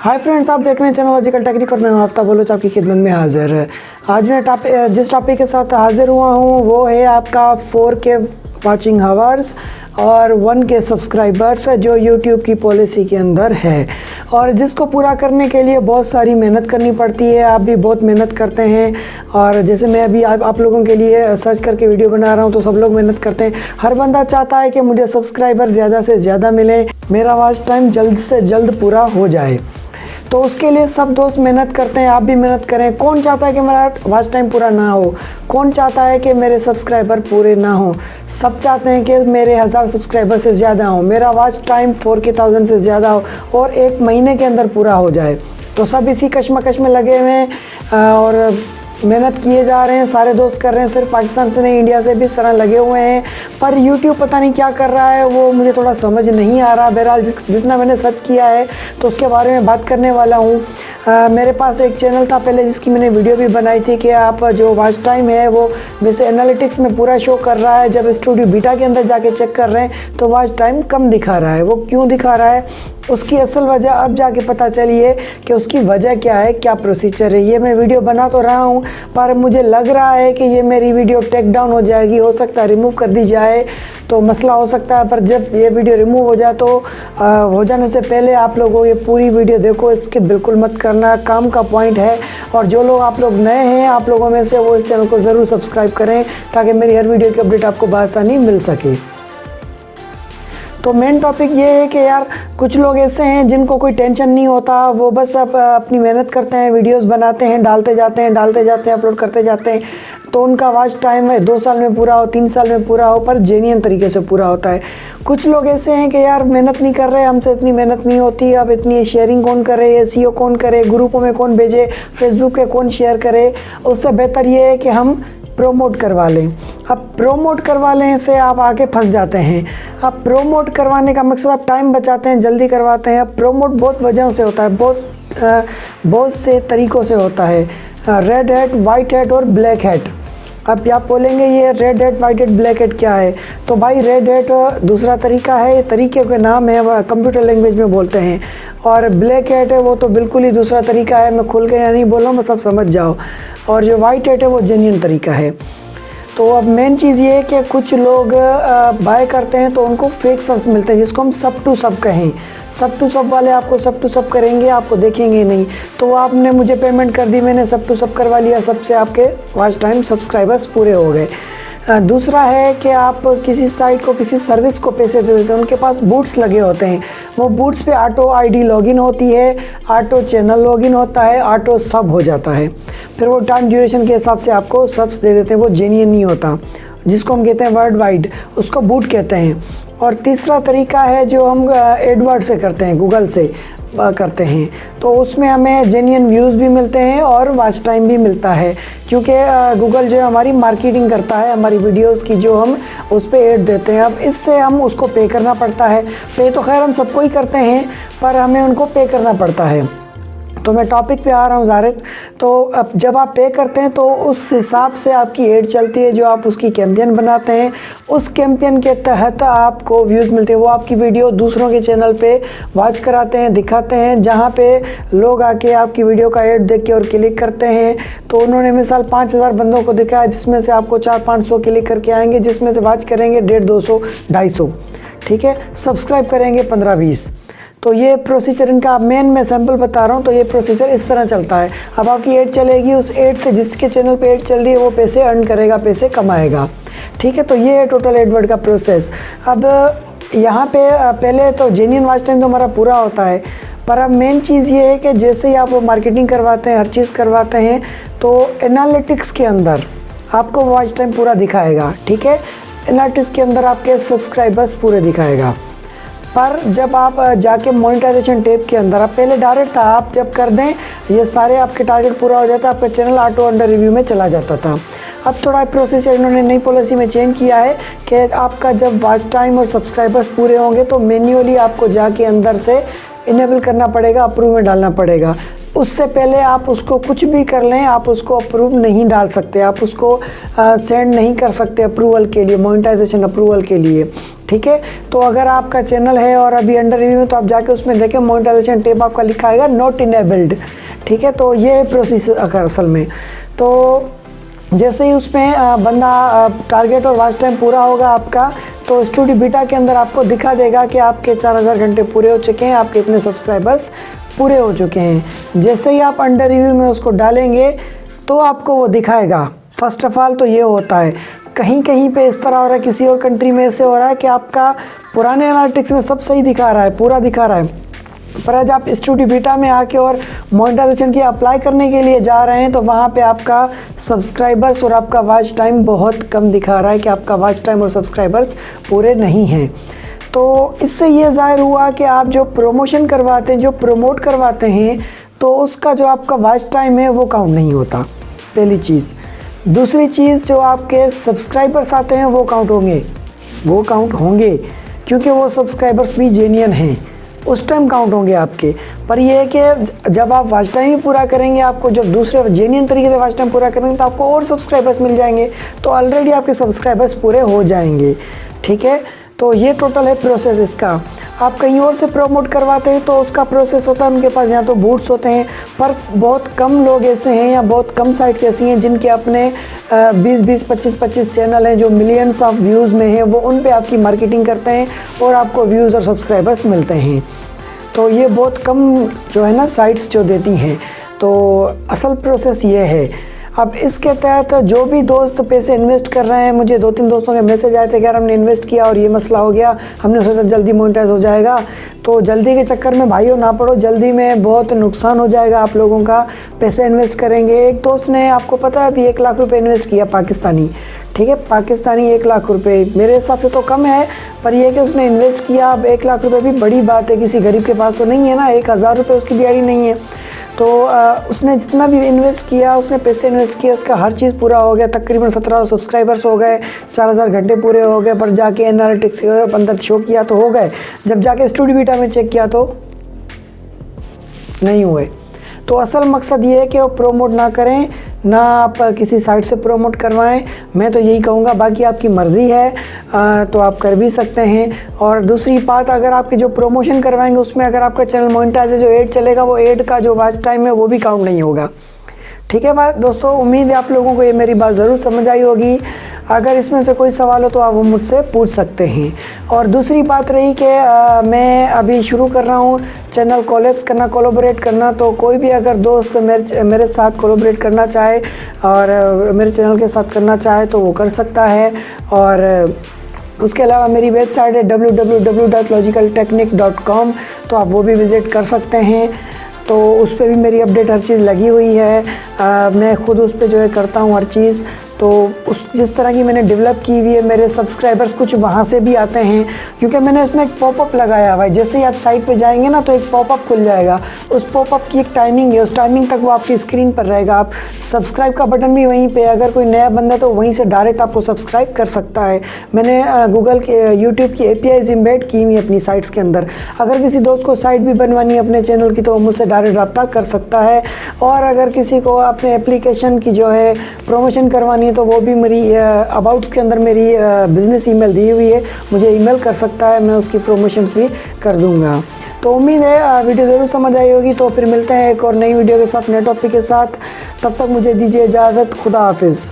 Hi friends, आप देख रहे हैं चैनल लॉजिकल टेक्निक और मैं हूं आफ्ताब बलोच आपकी खिदमत में हाजिर है। आज मैं जिस टॉपिक के साथ हाजिर हुआ हूं वो है आपका 4K वाचिंग हावर्स और 1K सब्सक्राइबर्स जो यूट्यूब की पॉलिसी के अंदर है, और जिसको पूरा करने के लिए बहुत सारी मेहनत करनी पड़ती है। आप भी बहुत मेहनत करते हैं, और जैसे मैं अभी आप लोगों के लिए सर्च करके वीडियो बना रहा हूं तो सब लोग मेहनत करते हैं। हर बंदा चाहता है कि मुझे सब्सक्राइबर ज़्यादा से ज़्यादा मिले, मेरा वॉच टाइम जल्द से जल्द पूरा हो जाए। तो उसके लिए सब दोस्त मेहनत करते हैं, आप भी मेहनत करें। कौन चाहता है कि मेरा वॉच टाइम पूरा ना हो? कौन चाहता है कि मेरे सब्सक्राइबर पूरे ना हो? सब चाहते हैं कि मेरे 1000 सब्सक्राइबर से ज़्यादा हो, मेरा वॉच टाइम 4K से ज़्यादा हो और 1 महीने के अंदर पूरा हो जाए। तो सब इसी कश्मकश में लगे हुए हैं और मेहनत किए जा रहे हैं। सारे दोस्त कर रहे हैं, सिर्फ पाकिस्तान से नहीं इंडिया से भी इस तरह लगे हुए हैं। पर यूट्यूब पता नहीं क्या कर रहा है, वो मुझे थोड़ा समझ नहीं आ रहा। बहरहाल जितना मैंने सर्च किया है तो उसके बारे में बात करने वाला हूँ। मेरे पास एक चैनल था पहले जिसकी मैंने वीडियो भी बनाई थी कि आप जो वॉच टाइम है वो वैसे एनालिटिक्स में पूरा शो कर रहा है। जब स्टूडियो बीटा के अंदर जाके चेक कर रहे हैं तो वॉच टाइम कम दिखा रहा है। वो क्यों दिखा रहा है, उसकी असल वजह अब जाके पता चली है कि उसकी वजह क्या है, क्या प्रोसीजर है। ये मैं वीडियो बना तो रहा हूँ पर मुझे लग रहा है कि ये मेरी वीडियो टेक डाउन हो जाएगी, हो सकता है रिमूव कर दी जाए तो मसला हो सकता है। पर जब ये वीडियो रिमूव हो जाए तो हो जाने से पहले आप लोगों ये पूरी वीडियो देखो, इसके बिल्कुल मत करना, काम का पॉइंट है। और जो लोग आप लोग नए हैं, आप लोगों में से वो इस चैनल को ज़रूर सब्सक्राइब करें ताकि मेरी हर वीडियो की अपडेट आपको बआसानी मिल सके। तो मेन टॉपिक ये है कि यार कुछ लोग ऐसे हैं जिनको कोई टेंशन नहीं होता, वो बस अपनी मेहनत करते हैं, वीडियोस बनाते हैं, डालते जाते हैं, अपलोड करते जाते हैं। तो उनका वॉच टाइम 2 साल में पूरा हो, 3 साल में पूरा हो, पर जेन्युइन तरीके से पूरा होता है। कुछ लोग ऐसे हैं कि यार मेहनत नहीं कर रहे, हमसे इतनी मेहनत नहीं होती, अब इतनी शेयरिंग कौन करे, SEO कौन करे, ग्रुपों में कौन भेजे, फेसबुक पे कौन शेयर करे। उससे बेहतर ये है कि हम प्रोमोट करवा लें। अब प्रोमोट करवा लें से आप आके फंस जाते हैं। अब प्रोमोट करवाने का मकसद आप टाइम बचाते हैं, जल्दी करवाते हैं। अब प्रोमोट बहुत वजहों से होता है, बहुत से तरीक़ों से होता है। रेड हैट, वाइट हैट और ब्लैक हैट। अब आप बोलेंगे ये red hat, white hat, black hat क्या है? तो भाई रेड हैट दूसरा तरीका है, ये तरीके के नाम है, कंप्यूटर लैंग्वेज में बोलते हैं। और ब्लैक हैट है वो तो बिल्कुल ही दूसरा तरीका है, मैं खुल के या नहीं बोल रहा हूँ, बस आप समझ जाओ। और जो वाइट हैट है वो जेन्युइन तरीका है। तो अब मेन चीज़ ये है कि कुछ लोग बाय करते हैं तो उनको फेक सब्स मिलते हैं, जिसको हम सब टू सब कहें। सब टू सब वाले आपको सब टू सब करेंगे, आपको देखेंगे नहीं। तो आपने मुझे पेमेंट कर दी, मैंने सब टू सब करवा लिया, सबसे आपके वॉच टाइम सब्सक्राइबर्स पूरे हो गए। दूसरा है कि आप किसी साइट को, किसी सर्विस को पैसे दे देते हैं, उनके पास बूट्स लगे होते हैं। वो बूट्स पे ऑटो ID लॉगिन होती है, ऑटो चैनल लॉगिन होता है, ऑटो सब हो जाता है। फिर वो टाइम ड्यूरेशन के हिसाब से आपको सब्स दे देते हैं, वो जेन्युइन नहीं होता, जिसको हम कहते हैं वर्ल्ड वाइड, उसको बूट कहते हैं। और तीसरा तरीका है जो हम एडवर्ड से करते हैं, गूगल से करते हैं, तो उसमें हमें जेन्युइन व्यूज़ भी मिलते हैं और वॉच टाइम भी मिलता है, क्योंकि गूगल जो है हमारी मार्केटिंग करता है, हमारी वीडियोस की जो हम उस पर ऐड देते हैं। अब इससे हम उसको पे करना पड़ता है। पे तो खैर हम सबको ही करते हैं, पर हमें उनको पे करना पड़ता है। तो मैं टॉपिक पे आ रहा हूँ ज़ाहिर। तो अब जब आप पे करते हैं तो उस हिसाब से आपकी ऐड चलती है, जो आप उसकी कैंपेन बनाते हैं, उस कैंपेन के तहत आपको व्यूज़ मिलते हैं। वो आपकी वीडियो दूसरों के चैनल पे वॉच कराते हैं, दिखाते हैं, जहाँ पे लोग आके आपकी वीडियो का ऐड देख के और क्लिक करते हैं। तो उन्होंने मिसाल 5000 बंदों को दिखाया, जिसमें से आपको 400-500 क्लिक करके आएंगे, जिसमें से वॉच करेंगे 150, 200, 250, ठीक है। सब्सक्राइब करेंगे 15-20। तो ये प्रोसीजर इनका मेन मैं सैम्पल बता रहा हूँ। तो ये प्रोसीजर इस तरह चलता है। अब आपकी ऐड चलेगी, उस ऐड से जिसके चैनल पे ऐड चल रही है वो पैसे अर्न करेगा, पैसे कमाएगा, ठीक है। तो ये है टोटल एडवर्ड का प्रोसेस। अब यहाँ पे पहले तो जेन्युइन वॉच टाइम तो हमारा पूरा होता है, पर अब मेन चीज़ ये है कि जैसे ही आप वो मार्केटिंग करवाते हैं, हर चीज़ करवाते हैं, तो एनालिटिक्स के अंदर आपको वॉच टाइम पूरा दिखाएगा, ठीक है। एनालिटिक्स के अंदर आपके सब्सक्राइबर्स पूरे दिखाएगा। पर जब आप जाके मोनेटाइजेशन टैब के अंदर, आप पहले डायरेक्ट था, आप जब कर दें ये सारे आपके टारगेट पूरा हो जाता है, आपका चैनल ऑटो अंडर रिव्यू में चला जाता था। अब थोड़ा प्रोसेस इन्होंने नई पॉलिसी में चेंज किया है कि आपका जब वॉच टाइम और सब्सक्राइबर्स पूरे होंगे तो मैन्युअली आपको जाके अंदर से इनेबल करना पड़ेगा, अप्रूव में डालना पड़ेगा। उससे पहले आप उसको कुछ भी कर लें, आप उसको अप्रूव नहीं डाल सकते, आप उसको सेंड नहीं कर सकते अप्रूवल के लिए, मोनेटाइजेशन अप्रूवल के लिए। ठीक है, तो अगर आपका चैनल है और अभी अंडर रिव्यू में, तो आप जाके उसमें देखें मोनेटाइजेशन टैब आपका लिखा आएगा नॉट इनेबल्ड। ठीक है, तो ये प्रोसेस असल में, तो जैसे ही उसमें बंदा टारगेट और वॉच टाइम पूरा होगा आपका, तो स्टूडियो बीटा के अंदर आपको दिखा देगा कि आपके 4000 घंटे पूरे हो चुके हैं, आपके इतने सब्सक्राइबर्स पूरे हो चुके हैं। जैसे ही आप अंडर रिव्यू में उसको डालेंगे तो आपको वो दिखाएगा। फर्स्ट ऑफ ऑल तो ये होता है, कहीं कहीं पे इस तरह हो रहा है, किसी और कंट्री में ऐसे हो रहा है कि आपका पुराने एनालिटिक्स में सब सही दिखा रहा है, पूरा दिखा रहा है, पर आज आप स्टूडियो बीटा में आके और मोनेटाइजेशन की अप्लाई करने के लिए जा रहे हैं तो वहाँ पे आपका सब्सक्राइबर्स और आपका वॉच टाइम बहुत कम दिखा रहा है कि आपका वॉच टाइम और सब्सक्राइबर्स पूरे नहीं हैं। तो इससे ये ज़ाहिर हुआ कि आप जो प्रमोशन करवाते हैं, जो प्रमोट करवाते हैं, तो उसका जो आपका वॉच टाइम है वो काउंट नहीं होता, पहली चीज़। दूसरी चीज़, जो आपके सब्सक्राइबर्स आते हैं वो काउंट होंगे क्योंकि वो सब्सक्राइबर्स भी जेन्युइन हैं, उस टाइम काउंट होंगे आपके। पर ये है कि जब आप वॉच टाइम ही पूरा करेंगे, आपको जब दूसरे जेन्युइन तरीके से वॉच टाइम पूरा करेंगे तो आपको और सब्सक्राइबर्स मिल जाएंगे, तो ऑलरेडी आपके सब्सक्राइबर्स पूरे हो जाएंगे। ठीक है, तो ये टोटल है प्रोसेस इसका। आप कहीं और से प्रमोट करवाते हैं तो उसका प्रोसेस होता है, उनके पास यहाँ तो बूट्स होते हैं, पर बहुत कम लोग ऐसे हैं या बहुत कम साइट्स ऐसी हैं जिनके अपने 20-20, 25-25 चैनल हैं जो मिलियंस ऑफ व्यूज़ में हैं, वो उन पे आपकी मार्केटिंग करते हैं और आपको व्यूज़ और सब्सक्राइबर्स मिलते हैं। तो ये बहुत कम जो है ना साइट्स जो देती हैं। तो असल प्रोसेस ये है। अब इसके तहत जो भी दोस्त पैसे इन्वेस्ट कर रहे हैं, मुझे 2-3 दोस्तों के मैसेज आए थे कि यार हमने इन्वेस्ट किया और ये मसला हो गया, हमने सोचा जल्दी मोनेटाइज हो जाएगा। तो जल्दी के चक्कर में भाइयों ना पड़ो, जल्दी में बहुत नुकसान हो जाएगा आप लोगों का। पैसे इन्वेस्ट करेंगे, एक दोस्त ने आपको पता है अभी 1 लाख रुपए इन्वेस्ट किया पाकिस्तानी। ठीक है, पाकिस्तानी 1 लाख रुपए मेरे हिसाब से तो कम है, पर यह कि उसने इन्वेस्ट किया। अब 1 लाख रुपए भी बड़ी बात है, किसी गरीब के पास तो नहीं है ना, 1000 रुपये उसकी दिहाड़ी नहीं है। तो उसने जितना भी इन्वेस्ट किया, उसने पैसे इन्वेस्ट किया, उसका हर चीज़ पूरा हो गया। तकरीबन 17 सब्सक्राइबर्स हो गए, 4000 घंटे पूरे हो गए, पर जाके एनालिटिक्स के अंदर शो किया तो हो गए, जब जाके स्टूडियो बीटा में चेक किया तो नहीं हुए। तो असल मकसद ये है कि वो प्रोमोट ना करें, ना आप किसी साइट से प्रोमोट करवाएं। मैं तो यही कहूँगा, बाकी आपकी मर्ज़ी है, तो आप कर भी सकते हैं। और दूसरी बात, अगर आपकी जो प्रमोशन करवाएंगे उसमें अगर आपका चैनल मोनेटाइज है, जो ऐड चलेगा वो ऐड का जो वॉच टाइम है वो भी काउंट नहीं होगा। ठीक है बात दोस्तों, उम्मीद है आप लोगों को ये मेरी बात ज़रूर समझ आई होगी। अगर इसमें से कोई सवाल हो तो आप वो मुझसे पूछ सकते हैं। और दूसरी बात रही कि मैं अभी शुरू कर रहा हूँ चैनल कोलैबोरेट करना, तो कोई भी अगर दोस्त मेरे साथ कोलैबोरेट करना चाहे और मेरे चैनल के साथ करना चाहे तो वो कर सकता है। और उसके अलावा मेरी वेबसाइट है www.logicaltechnic.com, तो आप वो भी विज़िट कर सकते हैं। तो उस पर भी मेरी अपडेट हर चीज़ लगी हुई है। मैं ख़ुद उस पर जो है करता हूँ हर चीज़। तो उस जिस तरह की मैंने डेवलप की हुई है, मेरे सब्सक्राइबर्स कुछ वहाँ से भी आते हैं, क्योंकि मैंने उसमें एक पॉपअप लगाया हुआ है। जैसे ही आप साइट पे जाएंगे ना तो एक पॉपअप खुल जाएगा, उस पॉपअप की एक टाइमिंग है, उस टाइमिंग तक वो आपकी स्क्रीन पर रहेगा। आप सब्सक्राइब का बटन भी वहीं पे, अगर कोई नया बंदा तो वहीं से डायरेक्ट आपको सब्सक्राइब कर सकता है। मैंने गूगल के यूट्यूब की APIs इम्बेड की हुई अपनी साइट्स के अंदर। अगर किसी दोस्त को साइट भी बनवानी है अपने चैनल की तो वो मुझसे डायरेक्ट रब्ता कर सकता है। और अगर किसी को अपने एप्लीकेशन की जो है प्रमोशन करवानी है तो वो भी मेरी अबाउट्स के अंदर मेरी बिज़नेस ईमेल दी हुई है, मुझे ईमेल कर सकता है, मैं उसकी प्रमोशंस भी कर दूंगा। तो उम्मीद है वीडियो ज़रूर समझ आई होगी। तो फिर मिलते हैं एक और नई वीडियो के साथ, नए टॉपिक के साथ। तब तक मुझे दीजिए इजाज़त। खुदा हाफिज़।